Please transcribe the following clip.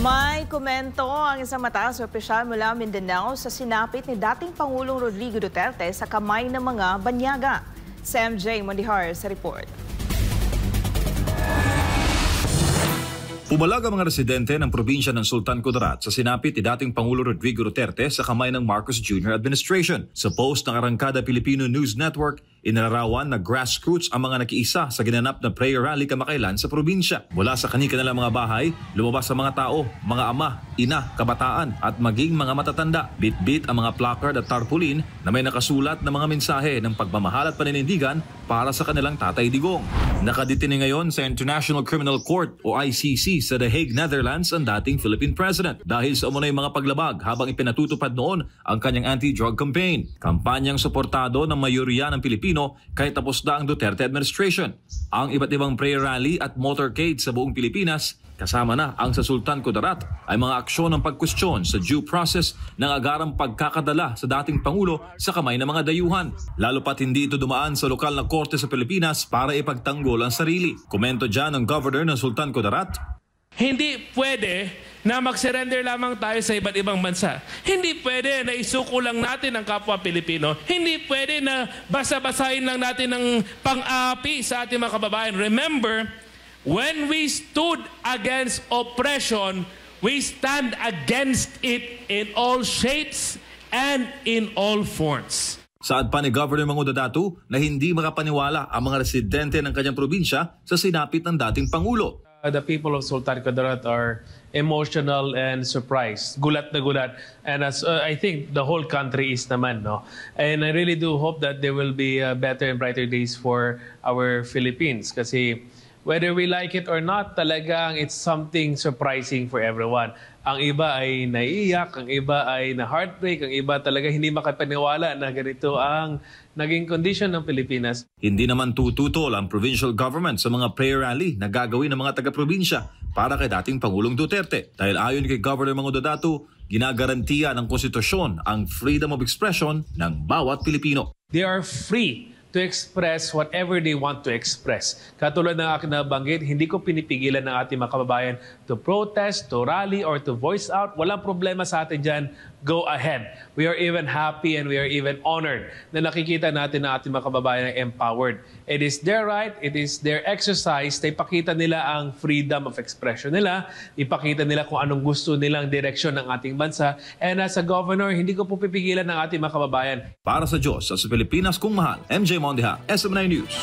May komento ang isang mataas na opisyal mula Mindanao sa sinapit ni dating Pangulong Rodrigo Duterte sa kamay ng mga banyaga. Sam J. Mondihar sa report. Pumalag ang mga residente ng probinsya ng Sultan Kudarat sa sinapit ni dating Pangulo Rodrigo Duterte sa kamay ng Marcos Jr. administration. Sa post ng Arangkada Filipino News Network, inilarawan na grassroots ang mga nakiisa sa ginanap na prayer rally kamakailan sa probinsya. Mula sa kanilang mga bahay, lumabas ang mga tao, mga ama, ina, kabataan at maging mga matatanda. Bit-bit ang mga placard at tarpaulin na may nakasulat na mga mensahe ng pagmamahal at paninindigan para sa kanilang tatay Digong. Nakadetine ngayon sa International Criminal Court o ICC sa The Hague, Netherlands ang dating Philippine President dahil sa umunay mga paglabag habang ipinatutupad noon ang kanyang anti-drug campaign. Kampanyang suportado ng mayoriya ng Pilipino kahit tapos na ang Duterte administration. Ang iba't ibang prayer rally at motorcade sa buong Pilipinas, kasama na ang sa Sultan Kudarat, ay mga aksyon ng pagkwestiyon sa due process ng agarang pagkakadala sa dating Pangulo sa kamay ng mga dayuhan. Lalo pat hindi ito dumaan sa lokal na korte sa Pilipinas para ipagtanggol ang sarili. Komento dyan ng Governor ng Sultan Kudarat. Hindi pwede na mag-surrender lamang tayo sa iba't ibang bansa. Hindi pwede na isuko lang natin ang kapwa Pilipino. Hindi pwede na basa-basahin lang natin ng pang-api sa ating mga kababayan. Remember, when we stood against oppression, we stand against it in all shapes and in all forms. Saad pa ni Governor Mangudo Datu na hindi makapaniwala ang mga residente ng kanyang probinsya sa sinapit ng dating Pangulo. The people of Sultan Kudarat are emotional and surprised, gulat na gulat, and as I think the whole country is naman, no. And I really do hope that there will be better and brighter days for our Philippines, kasi whether we like it or not, talagang it's something surprising for everyone. Ang iba ay naiiyak, ang iba ay na-heartbreak, ang iba talaga hindi makapaniwala na ganito ang naging condition ng Pilipinas. Hindi naman tututol ang provincial government sa mga prayer rally na gagawin ng mga taga-probinsya para kay dating Pangulong Duterte. Dahil ayon kay Governor Mangudo Datu, ginagarantiya ng konstitusyon ang freedom of expression ng bawat Pilipino. They are free to express whatever they want to express. Katulad ng aking nabanggit, hindi ko pinipigilan ng ating mga kababayan to protest, to rally, or to voice out. Walang problema sa atin dyan. Go ahead. We are even happy and we are even honored na nakikita natin na ating mga kababayan ay empowered. It is their right, it is their exercise na ipakita nila ang freedom of expression nila, ipakita nila kung anong gusto nilang direksyon ng ating bansa. And as a governor, hindi ko po pipigilan ng ating mga kababayan. Para sa Diyos at sa Pilipinas kung mahal, MJ Mondiha, SM9 News.